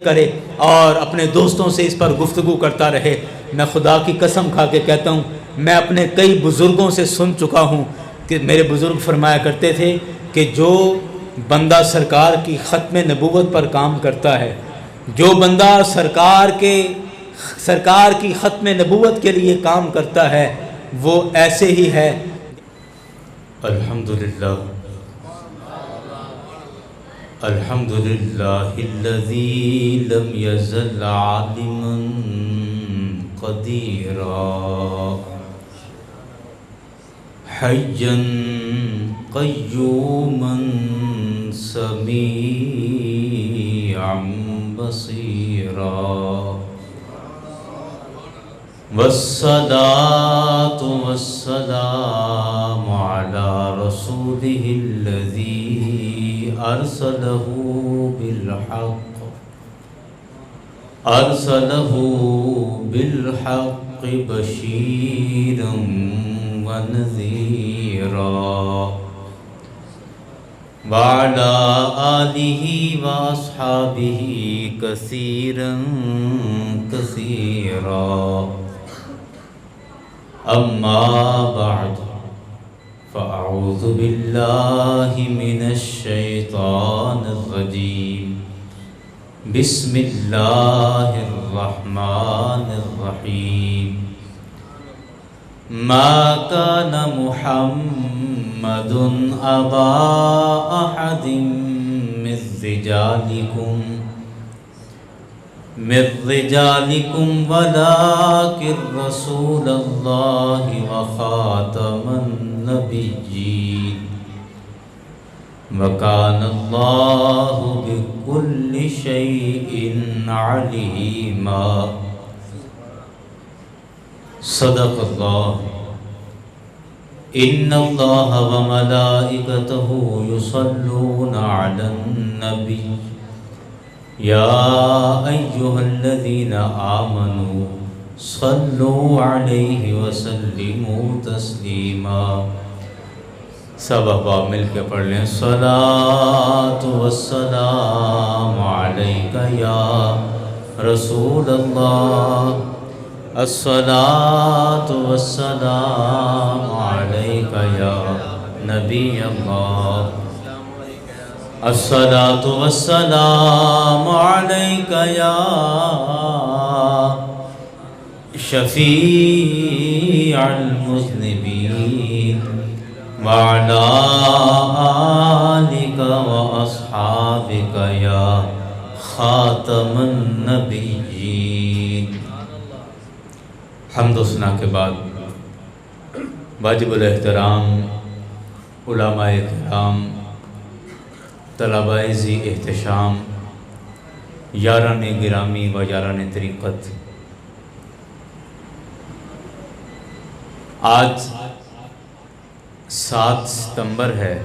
کرے اور اپنے دوستوں سے اس پر گفتگو کرتا رہے۔ میں خدا کی قسم کھا کے کہتا ہوں، میں اپنے کئی بزرگوں سے سن چکا ہوں کہ میرے بزرگ فرمایا کرتے تھے کہ جو بندہ سرکار کی ختم نبوت پر کام کرتا ہے، جو بندہ سرکار کی ختم نبوت کے لیے کام کرتا ہے، وہ ایسے ہی ہے۔ الحمدللہ الذی لم یزل عالما قدیرا حیا قیوما سمیعا بصیرا والصلاة والسلام على رسوله الذي أرسله بالحق بشيرا ونذيرا وعلى آله وأصحابه كثيرا كثيرا أما بعد فأعوذ بالله من الشيطان الرجيم بسم الله الرحمن الرحيم ما كان محمد أبا أحد من رجالكم ولكن رسول الله وخاتم النبيين وكان الله بكل شيء عليما صدق الله إن الله وملائكته يصلون على النبي يا أيها الذين آمنوا صلوا عليه وسلموا تسليما۔ سب احباب مل کے پڑھ لیں، الصلاۃ والسلام علیک یا رسول اللہ، الصلاۃ والسلام علیک یا نبی اللہ، الصلاۃ والسلام علیک یا شفیع المذنبین وعلی آلک واصحابک یا خاتم النبیین۔ حمد و ثنا کے بعد واجب الاحترام علماء کرام، طلباء ذی احتشام، یاران گرامی و یاران طریقت، آج 7 ستمبر ہے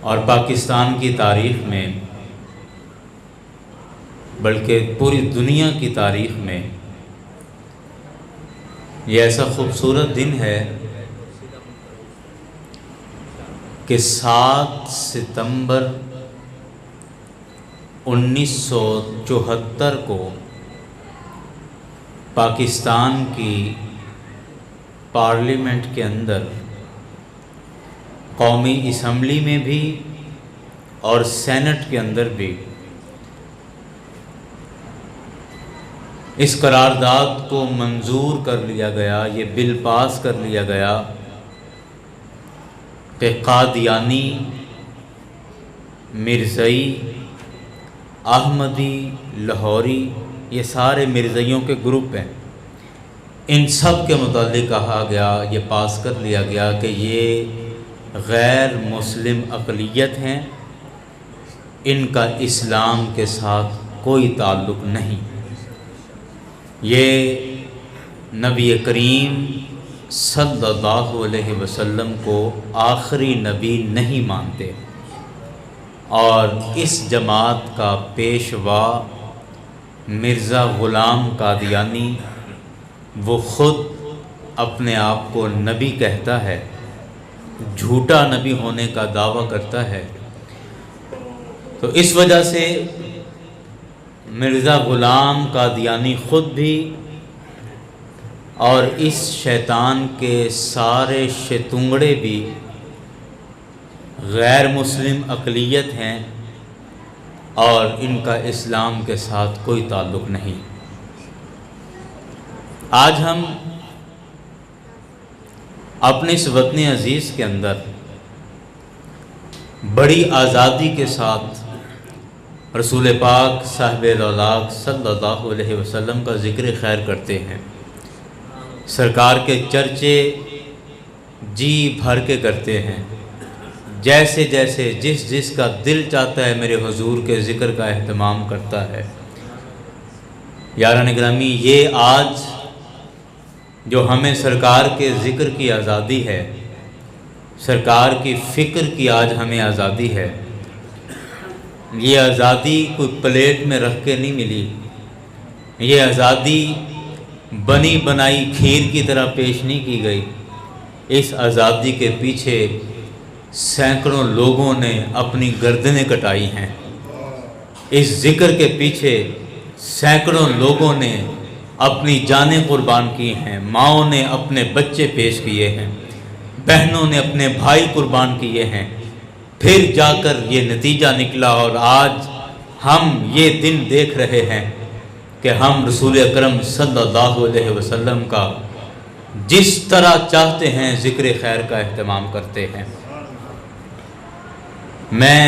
اور پاکستان کی تاریخ میں، بلکہ پوری دنیا کی تاریخ میں یہ ایسا خوبصورت دن ہے کہ 7 ستمبر 1974 کو پاکستان کی پارلیمنٹ کے اندر، قومی اسمبلی میں بھی اور سینٹ کے اندر بھی اس قرارداد کو منظور کر لیا گیا، یہ بل پاس کر لیا گیا کہ قادیانی، مرزائی، احمدی، لاہوری، یہ سارے مرزائیوں کے گروپ ہیں، ان سب کے متعلق کہا گیا، یہ پاس کر لیا گیا کہ یہ غیر مسلم اقلیت ہیں، ان کا اسلام کے ساتھ کوئی تعلق نہیں، یہ نبی کریم صلی اللہ علیہ وسلم کو آخری نبی نہیں مانتے، اور اس جماعت کا پیشوا مرزا غلام قادیانی، وہ خود اپنے آپ کو نبی کہتا ہے، جھوٹا نبی ہونے کا دعویٰ کرتا ہے۔ تو اس وجہ سے مرزا غلام قادیانی خود بھی اور اس شیطان کے سارے شتونگڑے بھی غیر مسلم اقلیت ہیں اور ان کا اسلام کے ساتھ کوئی تعلق نہیں۔ آج ہم اپنے اس وطن عزیز کے اندر بڑی آزادی کے ساتھ رسول پاک صاحب الاولاق صلی اللہ علیہ وسلم کا ذکر خیر کرتے ہیں، سرکار کے چرچے جی بھر کے کرتے ہیں، جیسے جیسے جس کا دل چاہتا ہے میرے حضور کے ذکر کا اہتمام کرتا ہے۔ یاران گرامی، یہ آج جو ہمیں سرکار کے ذکر کی آزادی ہے، سرکار کی فکر کی آج ہمیں آزادی ہے، یہ آزادی کوئی پلیٹ میں رکھ کے نہیں ملی، یہ آزادی بنی بنائی کھیر کی طرح پیش نہیں کی گئی۔ اس آزادی کے پیچھے سینکڑوں لوگوں نے اپنی گردنیں کٹائی ہیں، اس ذکر کے پیچھے سینکڑوں لوگوں نے اپنی جانیں قربان کی ہیں، ماؤں نے اپنے بچے پیش کیے ہیں، بہنوں نے اپنے بھائی قربان کیے ہیں، پھر جا کر یہ نتیجہ نکلا اور آج ہم یہ دن دیکھ رہے ہیں کہ ہم رسول اکرم صلی اللہ علیہ وسلم کا جس طرح چاہتے ہیں ذکر خیر کا اہتمام کرتے ہیں۔ میں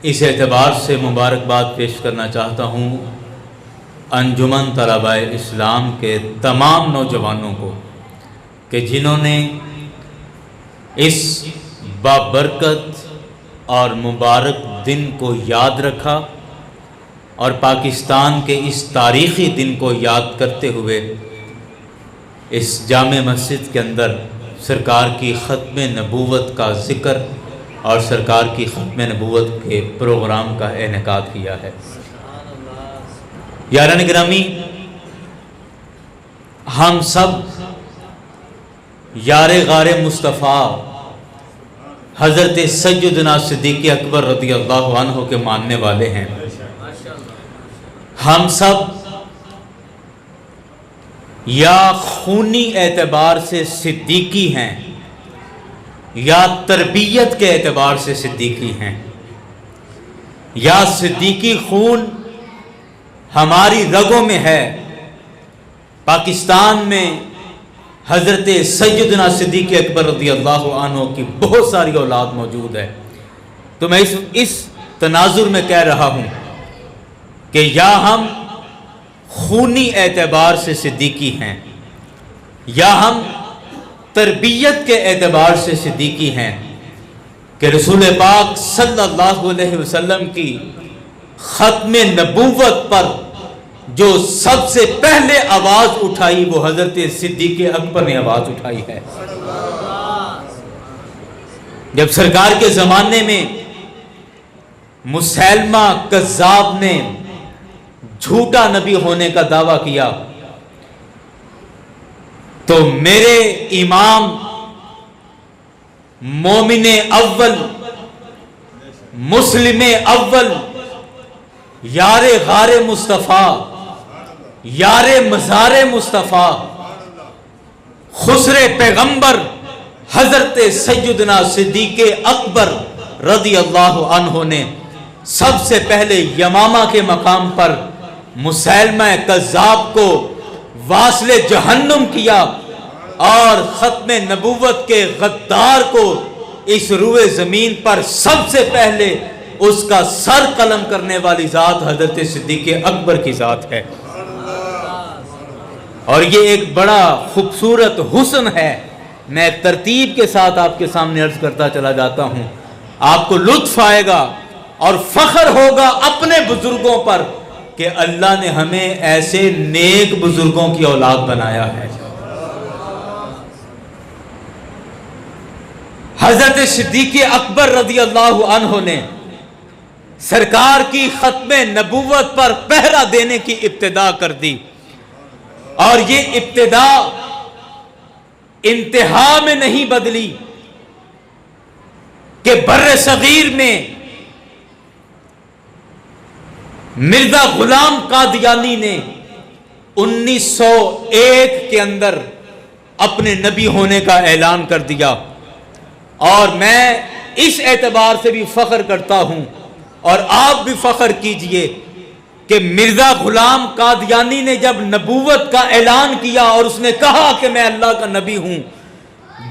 اس اعتبار سے مبارکباد پیش کرنا چاہتا ہوں انجمن طلباء اسلام کے تمام نوجوانوں کو کہ جنہوں نے اس بابرکت اور مبارک دن کو یاد رکھا اور پاکستان کے اس تاریخی دن کو یاد کرتے ہوئے اس جامع مسجد کے اندر سرکار کی ختم نبوت کا ذکر اور سرکار کی ختم نبوت کے پروگرام کا انعقاد کیا ہے۔ یاران گرامی، ہم سب یار غار مصطفیٰ حضرت سیدنا صدیق اکبر رضی اللہ عنہ کے ماننے والے ہیں۔ ہم سب یا خونی اعتبار سے صدیقی ہیں یا تربیت کے اعتبار سے صدیقی ہیں، یا صدیقی خون ہماری رگوں میں ہے۔ پاکستان میں حضرت سیدنا صدیق اکبر رضی اللہ عنہ کی بہت ساری اولاد موجود ہے، تو میں اس تناظر میں کہہ رہا ہوں کہ یا ہم خونی اعتبار سے صدیقی ہیں یا ہم تربیت کے اعتبار سے صدیقی ہیں کہ رسول پاک صلی اللہ علیہ وسلم کی ختم نبوت پر جو سب سے پہلے آواز اٹھائی وہ حضرت صدیق اکبر نے آواز اٹھائی ہے۔ جب سرکار کے زمانے میں مسیلمہ کذاب نے جھوٹا نبی ہونے کا دعویٰ کیا تو میرے امام مومن اول مسلم اول یار غار مصطفیٰ یار مزار مصطفیٰ خسر پیغمبر حضرت سیدنا صدیق اکبر رضی اللہ عنہ نے سب سے پہلے یمامہ کے مقام پر مسیلمہ کذاب کو واصل جہنم کیا اور ختم نبوت کے غدار کو اس روئے زمین پر سب سے پہلے اس کا سر قلم کرنے والی ذات حضرت صدیق اکبر کی ذات ہے۔ اور یہ ایک بڑا خوبصورت حسن ہے، میں ترتیب کے ساتھ آپ کے سامنے عرض کرتا چلا جاتا ہوں، آپ کو لطف آئے گا اور فخر ہوگا اپنے بزرگوں پر کہ اللہ نے ہمیں ایسے نیک بزرگوں کی اولاد بنایا ہے۔ حضرت صدیق اکبر رضی اللہ عنہ نے سرکار کی ختم نبوت پر پہرا دینے کی ابتدا کر دی، اور یہ ابتدا انتہا میں نہیں بدلی کہ بر صغیر میں مرزا غلام قادیانی نے 1901 کے اندر اپنے نبی ہونے کا اعلان کر دیا، اور میں اس اعتبار سے بھی فخر کرتا ہوں اور آپ بھی فخر کیجئے کہ مرزا غلام قادیانی نے جب نبوت کا اعلان کیا اور اس نے کہا کہ میں اللہ کا نبی ہوں،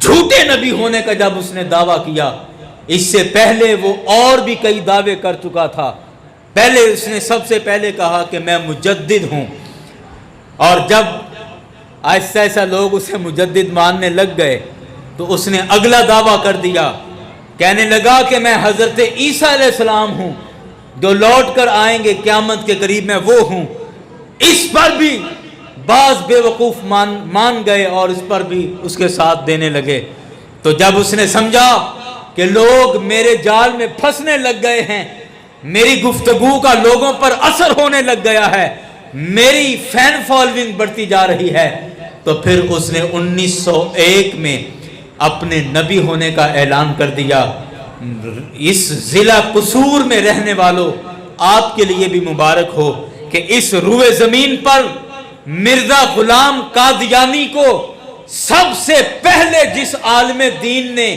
جھوٹے نبی ہونے کا جب اس نے دعویٰ کیا، اس سے پہلے وہ اور بھی کئی دعوے کر چکا تھا۔ پہلے اس نے سب سے پہلے کہا کہ میں مجدد ہوں، اور جب ایسا ایسا لوگ اسے مجدد ماننے لگ گئے تو اس نے اگلا دعویٰ کر دیا، کہنے لگا کہ میں حضرت عیسیٰ علیہ السلام ہوں جو لوٹ کر آئیں گے قیامت کے قریب، میں وہ ہوں۔ اس پر بھی بعض بے وقوف مان گئے اور اس پر بھی اس کے ساتھ دینے لگے۔ تو جب اس نے سمجھا کہ لوگ میرے جال میں پھنسنے لگ گئے ہیں، میری گفتگو کا لوگوں پر اثر ہونے لگ گیا ہے، میری فین فالوئنگ بڑھتی جا رہی ہے، تو پھر اس نے 1901 میں اپنے نبی ہونے کا اعلان کر دیا۔ اس ضلع قصور میں رہنے والوں، آپ کے لیے بھی مبارک ہو کہ اس روئے زمین پر مرزا غلام قادیانی کو سب سے پہلے جس عالم دین نے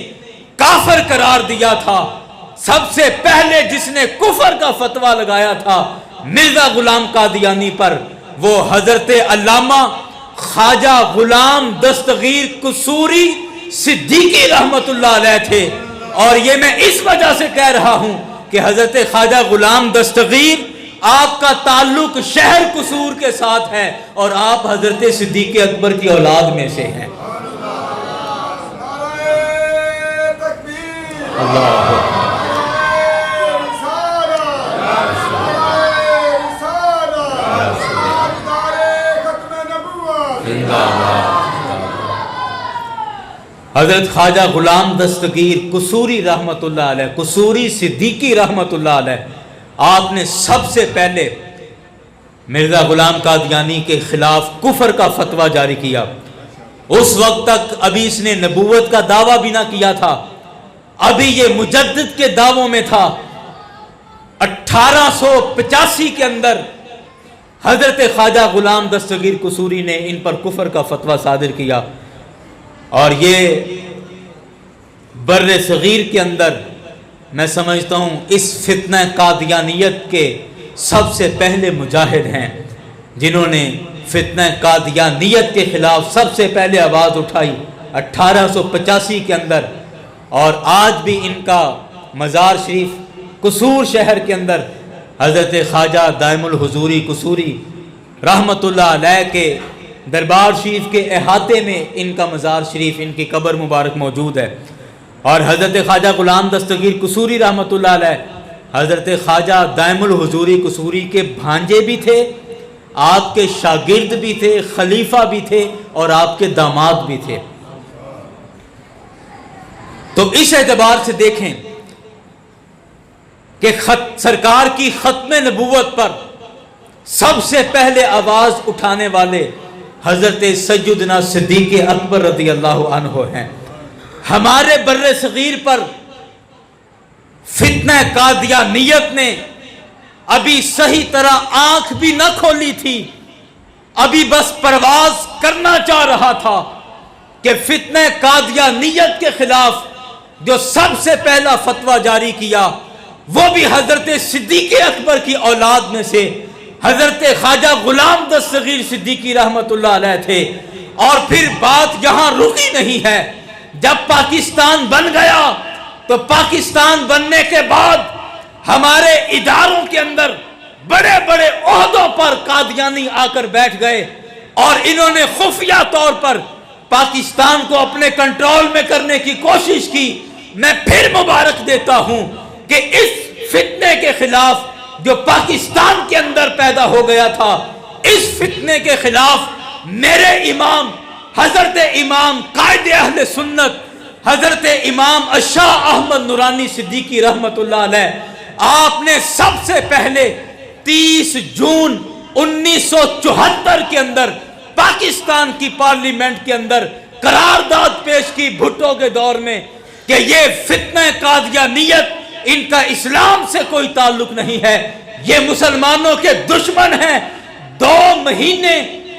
کافر قرار دیا تھا، سب سے پہلے جس نے کفر کا فتویٰ لگایا تھا مرزا غلام قادیانی پر، وہ حضرت علامہ خواجہ غلام دستگیر قصوری صدیقی رحمت اللہ علیہ تھے۔ اور یہ میں اس وجہ سے کہہ رہا ہوں کہ حضرت خواجہ غلام دستگیر، آپ کا تعلق شہر قصور کے ساتھ ہے اور آپ حضرت صدیق اکبر کی اولاد میں سے ہیں۔ اللہ حضرت خواجہ غلام دستگیر قصوری رحمت اللہ علیہ، قصوری صدیقی رحمت اللہ علیہ، آپ نے سب سے پہلے مرزا غلام قادیانی کے خلاف کفر کا فتویٰ جاری کیا۔ اس وقت تک ابھی اس نے نبوت کا دعویٰ بھی نہ کیا تھا، ابھی یہ مجدد کے دعووں میں تھا۔ 1885 کے اندر حضرت خواجہ غلام دستگیر قصوری نے ان پر کفر کا فتویٰ صادر کیا، اور یہ بر صغیر کے اندر میں سمجھتا ہوں اس فتنہ قادیانیت کے سب سے پہلے مجاہد ہیں، جنہوں نے فتنہ قادیانیت کے خلاف سب سے پہلے آواز اٹھائی 1885 کے اندر۔ اور آج بھی ان کا مزار شریف قصور شہر کے اندر حضرت خواجہ دائم الحضوری قصوری رحمت اللہ علیہ کے دربار شریف کے احاطے میں ان کا مزار شریف، ان کی قبر مبارک موجود ہے۔ اور حضرت خواجہ غلام دستگیر قصوری رحمت اللہ علیہ حضرت خواجہ دائم الحضوری قصوری کے بھانجے بھی تھے، آپ کے شاگرد بھی تھے، خلیفہ بھی تھے، اور آپ کے داماد بھی تھے۔ تو اس اعتبار سے دیکھیں کہ سرکار کی ختم نبوت پر سب سے پہلے آواز اٹھانے والے حضرت سیدنا صدیق اکبر رضی اللہ عنہ ہیں۔ ہمارے بر صغیر پر فتنہ قادیانیت نے ابھی صحیح طرح آنکھ بھی نہ کھولی تھی، ابھی بس پرواز کرنا چاہ رہا تھا کہ فتنہ قادیانیت کے خلاف جو سب سے پہلا فتویٰ جاری کیا وہ بھی حضرت صدیق اکبر کی اولاد میں سے حضرت خواجہ غلام دستگیر صدیقی رحمت اللہ علیہ تھے۔ اور پھر بات یہاں رکی نہیں ہے، جب پاکستان بن گیا تو پاکستان بننے کے بعد ہمارے اداروں کے اندر بڑے بڑے عہدوں پر قادیانی آ کر بیٹھ گئے، اور انہوں نے خفیہ طور پر پاکستان کو اپنے کنٹرول میں کرنے کی کوشش کی۔ میں پھر مبارک دیتا ہوں کہ اس فتنے کے خلاف جو پاکستان کے اندر پیدا ہو گیا تھا، اس فتنے کے خلاف میرے امام حضرت امام قائد اہل سنت حضرت امام شاہ احمد نورانی صدیقی رحمت اللہ علیہ، آپ نے سب سے پہلے 30 جون 1974 کے اندر پاکستان کی پارلیمنٹ کے اندر قرارداد پیش کی بھٹو کے دور میں کہ یہ فتنہ قادیانیت ان کا اسلام سے کوئی تعلق نہیں ہے، یہ مسلمانوں کے دشمن ہیں۔ 2 مہینے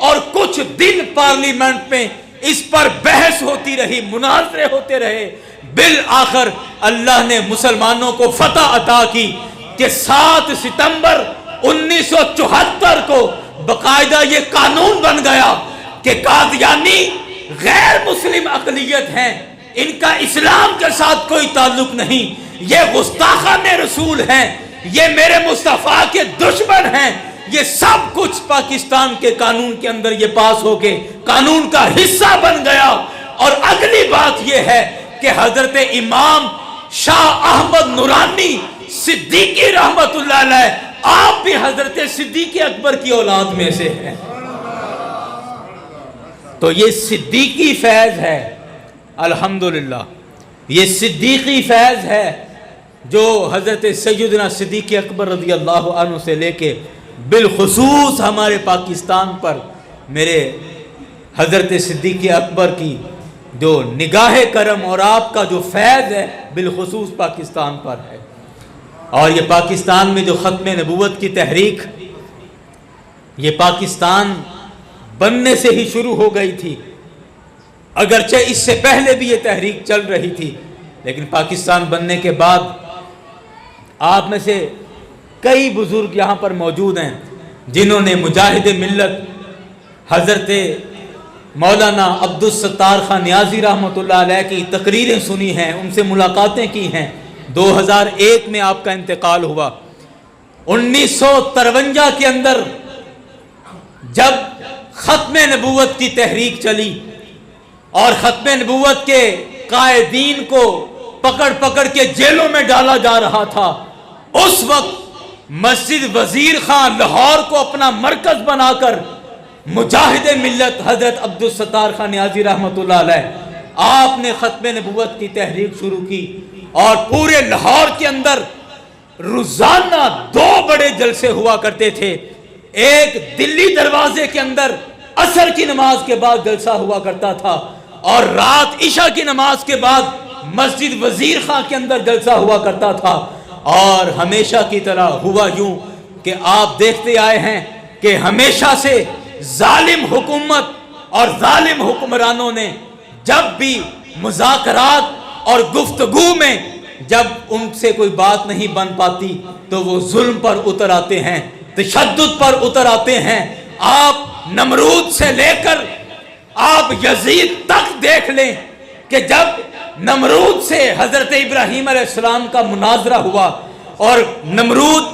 اور کچھ دن پارلیمنٹ میں اس پر بحث ہوتی رہی، مناظرے ہوتے رہے، بالآخر اللہ نے مسلمانوں کو فتح عطا کی کہ 7 ستمبر 1974 کو باقاعدہ یہ قانون بن گیا کہ قادیانی غیر مسلم اقلیت ہیں، ان کا اسلام کے ساتھ کوئی تعلق نہیں، یہ گستاخان رسول ہیں، یہ میرے مصطفیٰ کے دشمن ہیں۔ یہ سب کچھ پاکستان کے قانون کے اندر یہ پاس ہو کے قانون کا حصہ بن گیا۔ اور اگلی بات یہ ہے کہ حضرت امام شاہ احمد نورانی صدیقی رحمت اللہ علیہ، آپ بھی حضرت صدیق اکبر کی اولاد میں سے ہیں۔ تو یہ صدیقی فیض ہے، الحمدللہ یہ صدیقی فیض ہے جو حضرت سیدنا صدیق اکبر رضی اللہ عنہ سے لے کے بالخصوص ہمارے پاکستان پر میرے حضرت صدیق اکبر کی جو نگاہ کرم اور آپ کا جو فیض ہے بالخصوص پاکستان پر ہے۔ اور یہ پاکستان میں جو ختم نبوت کی تحریک، یہ پاکستان بننے سے ہی شروع ہو گئی تھی، اگرچہ اس سے پہلے بھی یہ تحریک چل رہی تھی، لیکن پاکستان بننے کے بعد آپ میں سے کئی بزرگ یہاں پر موجود ہیں جنہوں نے مجاہد ملت حضرت مولانا عبدالستار خان نیازی رحمۃ اللہ علیہ کی تقریریں سنی ہیں، ان سے ملاقاتیں کی ہیں۔ 2001 میں آپ کا انتقال ہوا۔ 1953 کے اندر جب ختم نبوت کی تحریک چلی اور ختم نبوت کے قائدین کو پکڑ پکڑ کے جیلوں میں ڈالا جا رہا تھا، اس وقت مسجد وزیر خان لاہور کو اپنا مرکز بنا کر مجاہد ملت حضرت عبدالستار خان نیازی رحمۃ اللہ علیہ آپ نے ختم نبوت کی تحریک شروع کی، اور پورے لاہور کے اندر روزانہ 2 بڑے جلسے ہوا کرتے تھے۔ ایک دلی دروازے کے اندر عصر کی نماز کے بعد جلسہ ہوا کرتا تھا، اور رات عشاء کی نماز کے بعد مسجد وزیر خان کے اندر جلسہ ہوا کرتا تھا۔ اور ہمیشہ کی طرح ہوا یوں کہ آپ دیکھتے آئے ہیں کہ ہمیشہ سے ظالم حکومت اور ظالم حکمرانوں نے جب بھی مذاکرات اور گفتگو میں جب ان سے کوئی بات نہیں بن پاتی تو وہ ظلم پر اتر آتے ہیں، تشدد پر اتر آتے ہیں۔ آپ نمرود سے لے کر آپ یزید تک دیکھ لیں کہ جب نمرود سے حضرت ابراہیم علیہ السلام کا مناظرہ ہوا اور نمرود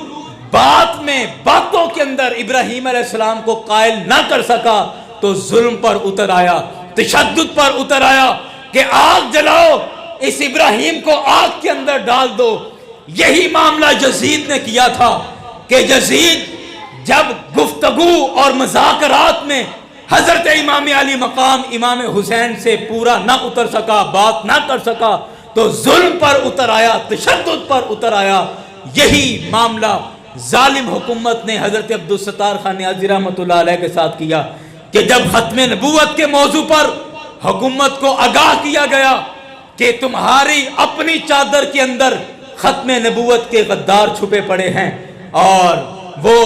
باتوں کے اندر ابراہیم علیہ السلام کو قائل نہ کر سکا تو ظلم پر اتر آیا، تشدد پر اتر آیا کہ آگ جلاؤ، اس ابراہیم کو آگ کے اندر ڈال دو۔ یہی معاملہ یزید نے کیا تھا کہ یزید جب گفتگو اور مذاکرات میں حضرت امام علی مقام امام حسین سے پورا نہ اتر سکا، بات نہ کر سکا، تو ظلم پر اتر آیا، تشدد پر اتر آیا۔ یہی معاملہ ظالم حکومت نے حضرت عبدالستار خان نیازی رحمۃ اللہ علیہ کے ساتھ کیا کہ جب ختم نبوت کے موضوع پر حکومت کو آگاہ کیا گیا کہ تمہاری اپنی چادر کے اندر ختم نبوت کے غدار چھپے پڑے ہیں اور وہ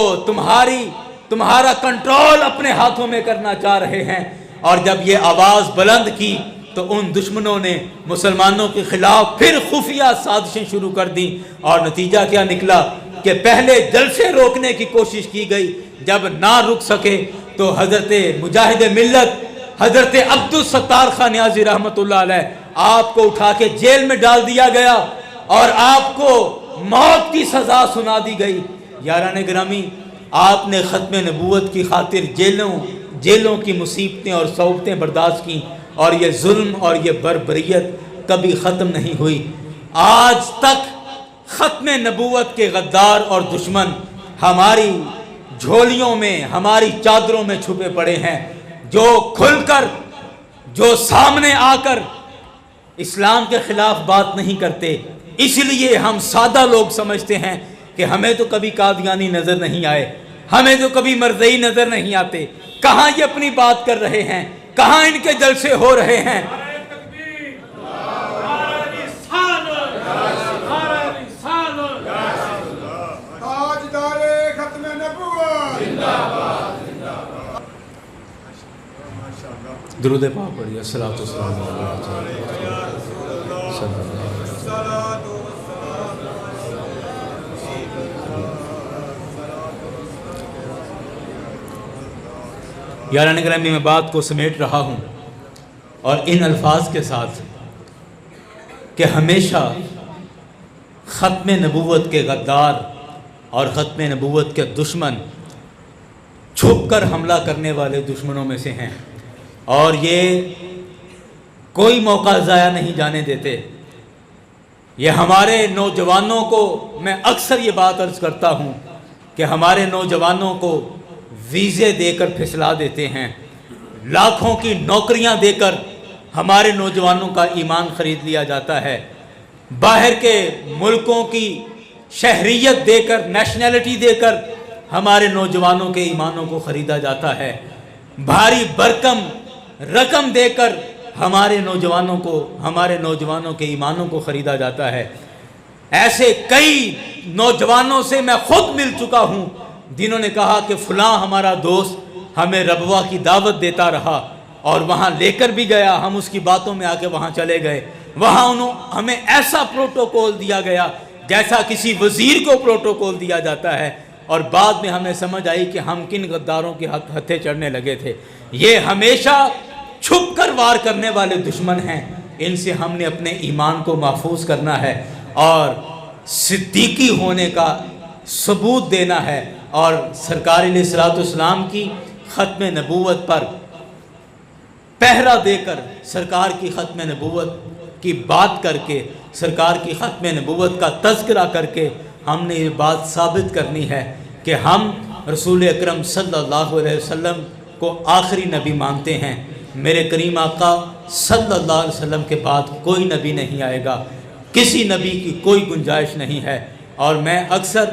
تمہارا کنٹرول اپنے ہاتھوں میں کرنا چاہ رہے ہیں، اور جب یہ آواز بلند کی تو ان دشمنوں نے مسلمانوں کے خلاف پھر خفیہ سازشیں شروع کر دیں، اور نتیجہ کیا نکلا کہ پہلے جلسے روکنے کی کوشش کی گئی، جب نہ رک سکے تو حضرت مجاہد ملت حضرت عبدالستار خان نیازی رحمۃ اللہ علیہ آپ کو اٹھا کے جیل میں ڈال دیا گیا اور آپ کو موت کی سزا سنا دی گئی۔ یاران گرامی، آپ نے ختم نبوت کی خاطر جیلوں کی مصیبتیں اور صعوبتیں برداشت کی، اور یہ ظلم اور یہ بربریت کبھی ختم نہیں ہوئی۔ آج تک ختم نبوت کے غدار اور دشمن ہماری جھولیوں میں، ہماری چادروں میں چھپے پڑے ہیں، جو کھل کر، جو سامنے آ کر اسلام کے خلاف بات نہیں کرتے۔ اس لیے ہم سادہ لوگ سمجھتے ہیں کہ ہمیں تو کبھی قادیانی نظر نہیں آئے، ہمیں تو کبھی مرزئی نظر نہیں آتے، کہاں یہ اپنی بات کر رہے ہیں، کہاں ان کے جلسے ہو رہے ہیں۔ تاجدار درود پاک پڑھیے، الصلاۃ والسلام علی صلی اللہ علیہ وسلم۔ یاران گرامی، میں بات کو سمیٹ رہا ہوں اور ان الفاظ کے ساتھ کہ ہمیشہ ختم نبوت کے غدار اور ختم نبوت کے دشمن چھپ کر حملہ کرنے والے دشمنوں میں سے ہیں، اور یہ کوئی موقع ضائع نہیں جانے دیتے۔ یہ ہمارے نوجوانوں کو، میں اکثر یہ بات عرض کرتا ہوں کہ ہمارے نوجوانوں کو ویزے دے کر پھسلا دیتے ہیں، لاکھوں کی نوکریاں دے کر ہمارے نوجوانوں کا ایمان خرید لیا جاتا ہے، باہر کے ملکوں کی شہریت دے کر، نیشنلٹی دے کر ہمارے نوجوانوں کے ایمانوں کو خریدا جاتا ہے، بھاری برکم رقم دے کر ہمارے نوجوانوں کے ایمانوں کو خریدا جاتا ہے۔ ایسے کئی نوجوانوں سے میں خود مل چکا ہوں جنہوں نے کہا کہ فلاں ہمارا دوست ہمیں ربوہ کی دعوت دیتا رہا اور وہاں لے کر بھی گیا، ہم اس کی باتوں میں آ کے وہاں چلے گئے، وہاں ہمیں ایسا پروٹوکول دیا گیا جیسا کسی وزیر کو پروٹوکول دیا جاتا ہے، اور بعد میں ہمیں سمجھ آئی کہ ہم کن غداروں کے ہتھے چڑھنے لگے تھے۔ یہ ہمیشہ چھپ کر وار کرنے والے دشمن ہیں، ان سے ہم نے اپنے ایمان کو محفوظ کرنا ہے اور صدیقی ہونے کا ثبوت دینا ہے، اور سرکار علیہ الصلوۃ والسلام کی ختم نبوت پر پہرا دے کر، سرکار کی ختم نبوت کی بات کر کے، سرکار کی ختم نبوت کا تذکرہ کر کے ہم نے یہ بات ثابت کرنی ہے کہ ہم رسول اکرم صلی اللہ علیہ وسلم کو آخری نبی مانتے ہیں۔ میرے کریم آقا صلی اللہ علیہ وسلم کے بعد کوئی نبی نہیں آئے گا، کسی نبی کی کوئی گنجائش نہیں ہے۔ اور میں اکثر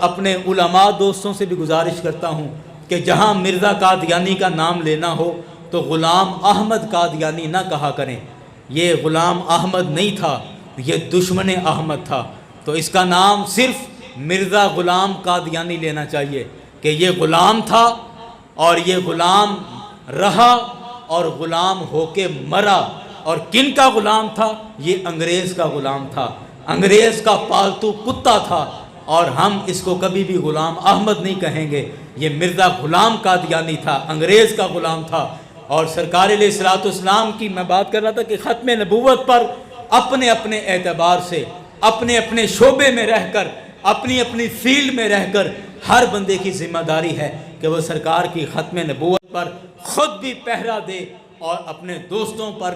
اپنے علماء دوستوں سے بھی گزارش کرتا ہوں کہ جہاں مرزا قادیانی کا نام لینا ہو تو غلام احمد قادیانی نہ کہا کریں، یہ غلام احمد نہیں تھا، یہ دشمن احمد تھا، تو اس کا نام صرف مرزا غلام قادیانی لینا چاہیے کہ یہ غلام تھا اور یہ غلام رہا اور غلام ہو کے مرا، اور کن کا غلام تھا؟ یہ انگریز کا غلام تھا، انگریز کا پالتو کتا تھا، اور ہم اس کو کبھی بھی غلام احمد نہیں کہیں گے، یہ مرزا غلام قادیانی تھا، انگریز کا غلام تھا۔ اور سرکار علیہ الصلوۃ والسلام کی میں بات کر رہا تھا کہ ختم نبوت پر اپنے اپنے اعتبار سے، اپنے اپنے شعبے میں رہ کر، اپنی اپنی فیلڈ میں رہ کر ہر بندے کی ذمہ داری ہے کہ وہ سرکار کی ختم نبوت پر خود بھی پہرا دے اور اپنے دوستوں پر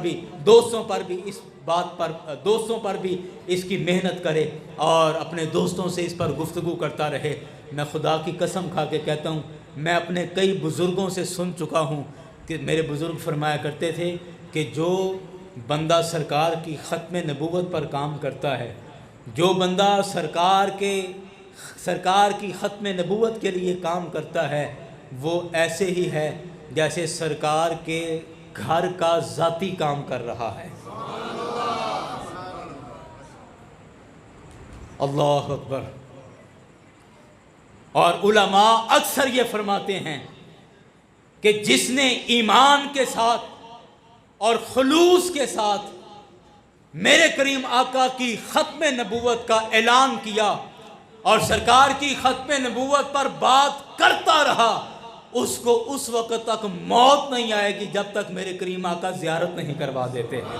بھی اس کی محنت کرے اور اپنے دوستوں سے اس پر گفتگو کرتا رہے۔ میں خدا کی قسم کھا کے کہتا ہوں، میں اپنے کئی بزرگوں سے سن چکا ہوں کہ میرے بزرگ فرمایا کرتے تھے کہ جو بندہ سرکار کی ختم نبوت پر کام کرتا ہے، جو بندہ سرکار کی ختم نبوت کے لیے کام کرتا ہے، وہ ایسے ہی ہے جیسے سرکار کے گھر کا ذاتی کام کر رہا ہے۔ اللہ اکبر۔ اور علماء اکثر یہ فرماتے ہیں کہ جس نے ایمان کے ساتھ اور خلوص کے ساتھ میرے کریم آقا کی ختم نبوت کا اعلان کیا اور سرکار کی ختم نبوت پر بات کرتا رہا، اس کو اس وقت تک موت نہیں آئے گی جب تک میرے کریم آقا زیارت نہیں کروا دیتے ہیں۔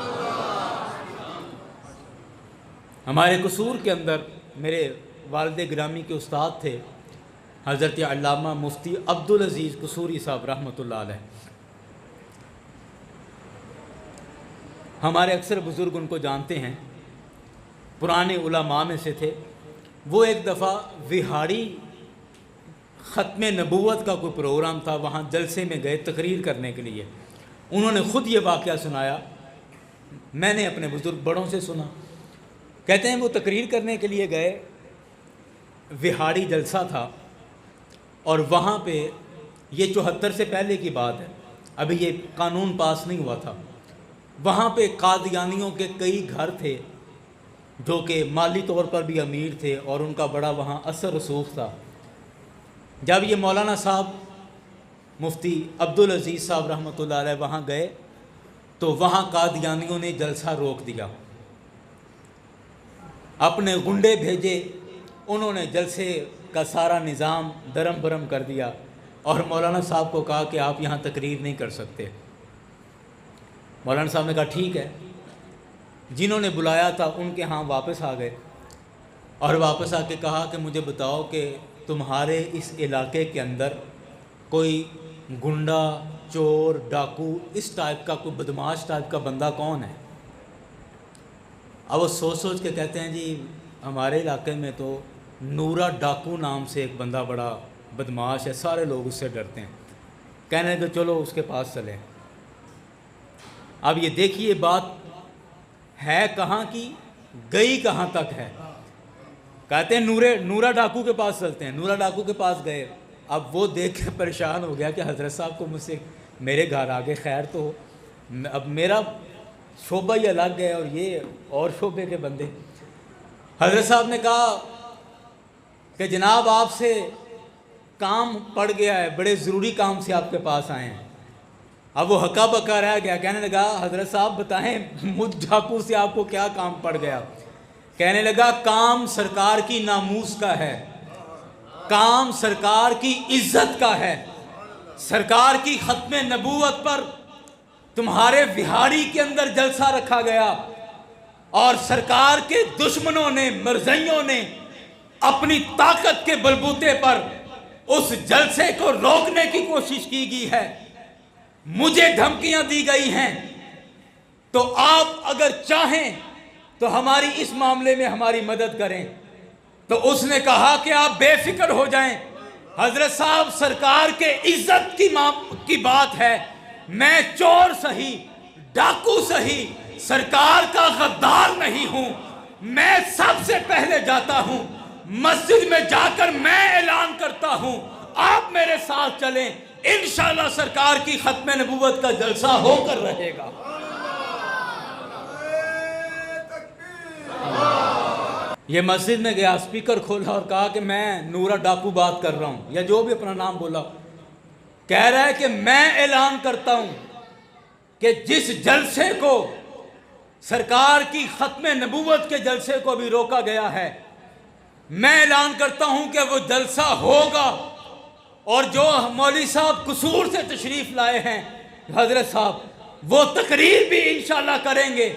ہمارے قصور کے اندر میرے والد گرامی کے استاد تھے حضرت علامہ مفتی عبدالعزیز قصوری صاحب رحمۃ اللہ علیہ۔ ہمارے اکثر بزرگ ان کو جانتے ہیں، پرانے علماء میں سے تھے۔ وہ ایک دفعہ وہاڑی ختم نبوت کا کوئی پروگرام تھا، وہاں جلسے میں گئے تقریر کرنے کے لیے۔ انہوں نے خود یہ واقعہ سنایا، میں نے اپنے بزرگ بڑوں سے سنا۔ کہتے ہیں وہ تقریر کرنے کے لیے گئے، وہاڑی جلسہ تھا، اور وہاں پہ یہ 74 سے پہلے کی بات ہے، ابھی یہ قانون پاس نہیں ہوا تھا۔ وہاں پہ قادیانیوں کے کئی گھر تھے جو کہ مالی طور پر بھی امیر تھے اور ان کا بڑا وہاں اثر رسوخ تھا۔ جب یہ مولانا صاحب مفتی عبدالعزیز صاحب رحمۃ اللہ علیہ وہاں گئے تو وہاں قادیانیوں نے جلسہ روک دیا، اپنے گنڈے بھیجے، انہوں نے جلسے کا سارا نظام درم برم کر دیا اور مولانا صاحب کو کہا کہ آپ یہاں تقریر نہیں کر سکتے۔ مولانا صاحب نے کہا ٹھیک ہے۔ جنہوں نے بلایا تھا ان کے ہاں واپس آ گئے اور واپس آ کے کہا کہ مجھے بتاؤ کہ تمہارے اس علاقے کے اندر کوئی گنڈا، چور، ڈاکو، اس ٹائپ کا کوئی بدماش ٹائپ کا بندہ کون ہے؟ اب وہ سوچ سوچ کے کہتے ہیں جی ہمارے علاقے میں تو نورا ڈاکو نام سے ایک بندہ بڑا بدماش ہے، سارے لوگ اس سے ڈرتے ہیں۔ کہنے کہ چلو اس کے پاس چلیں۔ اب یہ دیکھیے بات ہے کہاں کی، گئی کہاں تک ہے۔ کہتے ہیں نورا ڈاکو کے پاس چلتے ہیں۔ نورا ڈاکو کے پاس گئے۔ اب وہ دیکھ کے پریشان ہو گیا کہ حضرت صاحب کو مجھ سے میرے گھر آگے خیر تو اب میرا شعبہ ہی الگ ہے اور یہ اور شعبے کے بندے۔ حضرت صاحب نے کہا کہ جناب آپ سے کام پڑ گیا ہے، بڑے ضروری کام سے آپ کے پاس آئے ہیں۔ اب وہ ہکا بکا رہ گیا، کہنے لگا حضرت صاحب بتائیں مجھ ڈاکو سے آپ کو کیا کام پڑ گیا؟ کہنے لگا کام سرکار کی ناموس کا ہے، کام سرکار کی عزت کا ہے، سرکار کی ختم نبوت پر تمہارے وہاڑی کے اندر جلسہ رکھا گیا اور سرکار کے دشمنوں نے، مرزائیوں نے اپنی طاقت کے بلبوتے پر اس جلسے کو روکنے کی کوشش کی گئی ہے، مجھے دھمکیاں دی گئی ہیں، تو آپ اگر چاہیں تو ہماری اس معاملے میں ہماری مدد کریں۔ تو اس نے کہا کہ آپ بے فکر ہو جائیں، حضرت صاحب سرکار کے عزت کی بات ہے، میں چور سہی، ڈاکو سہی، سرکار کا غدار نہیں ہوں، میں سب سے پہلے جاتا ہوں، مسجد میں جا کر میں اعلان کرتا ہوں، آپ میرے ساتھ چلیں، انشاءاللہ سرکار کی ختم نبوت کا جلسہ ہو کر رہے گا۔ یہ مسجد میں گیا، اسپیکر کھولا اور کہا کہ میں نورا ڈاکو بات کر رہا ہوں، یا جو بھی اپنا نام بولا، کہہ رہا ہے کہ میں اعلان کرتا ہوں کہ جس جلسے کو سرکار کی ختم نبوت کے جلسے کو بھی روکا گیا ہے، میں اعلان کرتا ہوں کہ وہ جلسہ ہوگا، اور جو مولوی صاحب قصور سے تشریف لائے ہیں حضرت صاحب وہ تقریر بھی انشاءاللہ کریں گے،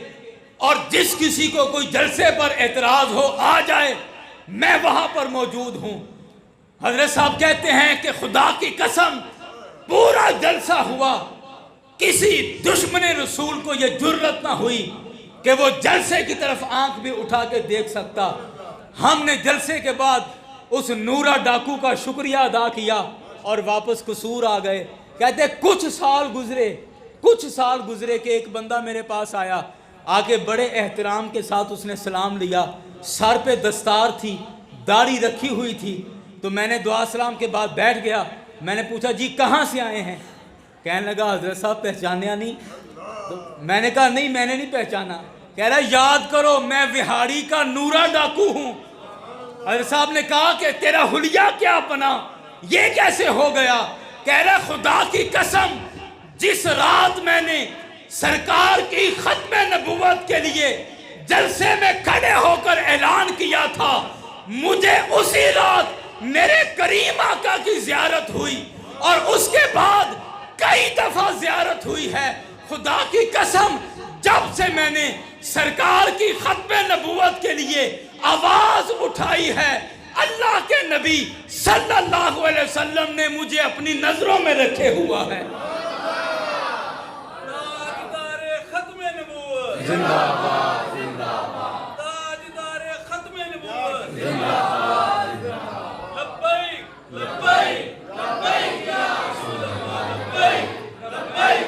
اور جس کسی کو کوئی جلسے پر اعتراض ہو آ جائے، میں وہاں پر موجود ہوں۔ حضرت صاحب کہتے ہیں کہ خدا کی قسم پورا جلسہ ہوا، کسی دشمن رسول کو یہ جرت نہ ہوئی کہ وہ جلسے کی طرف آنکھ بھی اٹھا کے دیکھ سکتا۔ ہم نے جلسے کے بعد اس نورا ڈاکو کا شکریہ ادا کیا اور واپس قصور آ گئے۔ کہتے ہیں کچھ سال گزرے کہ ایک بندہ میرے پاس آیا، آ کے بڑے احترام کے ساتھ اس نے سلام لیا، سر پہ دستار تھی، داڑھی رکھی ہوئی تھی، تو میں نے دعا سلام کے بعد بیٹھ گیا۔ میں نے پوچھا جی کہاں سے آئے ہیں؟ کہنے لگا حضرت صاحب پہچانیا نہیں؟ تو میں نے کہا نہیں میں نے نہیں پہچانا۔ کہہ رہا یاد کرو میں وہاڑی کا نورا ڈاکو ہوں۔ حضرت صاحب نے کہا کہ تیرا حلیہ کیا بنا، یہ کیسے ہو گیا؟ کہہ رہا خدا کی قسم جس رات میں نے سرکار کی ختم نبوت کے لیے جلسے میں کھڑے ہو کر اعلان کیا تھا، مجھے اسی رات میرے کریم آقا کی زیارت ہوئی، اور اس کے بعد کئی دفعہ زیارت ہوئی ہے۔ خدا کی قسم جب سے میں نے سرکار کی ختم نبوت کے لیے آواز اٹھائی ہے، اللہ کے نبی صلی اللہ علیہ وسلم نے مجھے اپنی نظروں میں رکھے ہوا ہے۔ تاجدار ختم نبوت زندہ باد، زندہ باد، تاجدار ختم نبوت زندہ باد۔ لبیک لبیک لبیک یا رسول اللہ، لبیک لبیک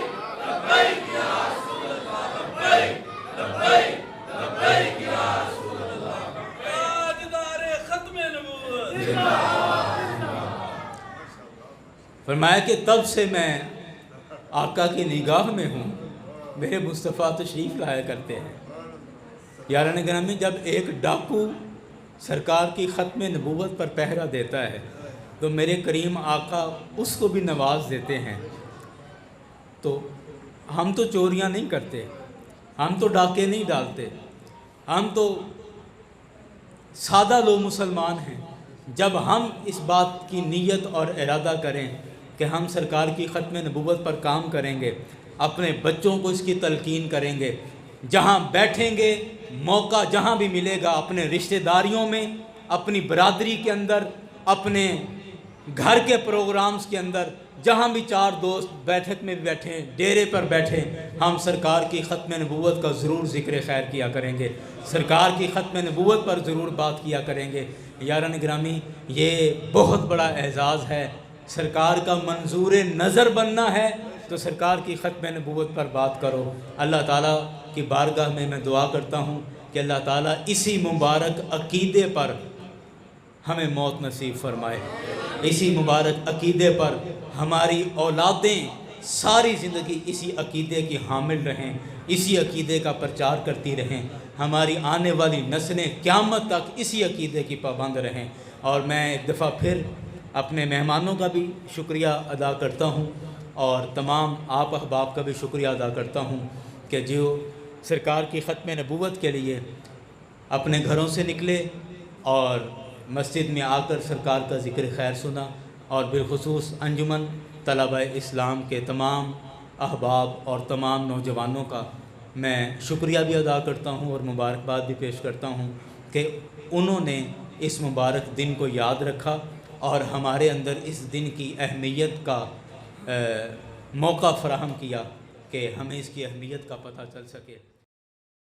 لبیک یا رسول اللہ، لبیک لبیک لبیک یا رسول اللہ، تاجدار ختم نبوت زندہ باد۔ فرمایا کہ تب سے میں آقا کی نگاہ میں ہوں، میرے مصطفیٰ تشریف لایا کرتے ہیں۔ یاران گرامی جب ایک ڈاکو سرکار کی ختم نبوت پر پہرا دیتا ہے تو میرے کریم آقا اس کو بھی نواز دیتے ہیں۔ تو ہم تو چوریاں نہیں کرتے، ہم تو ڈاکے نہیں ڈالتے، ہم تو سادہ لوگ مسلمان ہیں۔ جب ہم اس بات کی نیت اور ارادہ کریں کہ ہم سرکار کی ختم نبوت پر کام کریں گے، اپنے بچوں کو اس کی تلقین کریں گے، جہاں بیٹھیں گے موقع جہاں بھی ملے گا، اپنے رشتہ داریوں میں، اپنی برادری کے اندر، اپنے گھر کے پروگرامز کے اندر، جہاں بھی چار دوست بیٹھک میں بیٹھیں، ڈیرے پر بیٹھیں، ہم سرکار کی ختم نبوت کا ضرور ذکر خیر کیا کریں گے، سرکار کی ختم نبوت پر ضرور بات کیا کریں گے۔ یاران گرامی، یہ بہت بڑا اعزاز ہے۔ سرکار کا منظور نظر بننا ہے تو سرکار کی ختم نبوت پر بات کرو۔ اللہ تعالیٰ کی بارگاہ میں دعا کرتا ہوں کہ اللہ تعالیٰ اسی مبارک عقیدے پر ہمیں موت نصیب فرمائے، اسی مبارک عقیدے پر ہماری اولادیں ساری زندگی اسی عقیدے کی حامل رہیں، اسی عقیدے کا پرچار کرتی رہیں، ہماری آنے والی نسلیں قیامت تک اسی عقیدے کی پابند رہیں۔ اور میں ایک دفعہ پھر اپنے مہمانوں کا بھی شکریہ ادا کرتا ہوں اور تمام آپ احباب کا بھی شکریہ ادا کرتا ہوں کہ جو سرکار کی ختم نبوت کے لیے اپنے گھروں سے نکلے اور مسجد میں آ کر سرکار کا ذکر خیر سنا، اور بالخصوص انجمن طلبہ اسلام کے تمام احباب اور تمام نوجوانوں کا میں شکریہ بھی ادا کرتا ہوں اور مبارکباد بھی پیش کرتا ہوں کہ انہوں نے اس مبارک دن کو یاد رکھا اور ہمارے اندر اس دن کی اہمیت کا موقع فراہم کیا کہ ہمیں اس کی اہمیت کا پتہ چل سکے۔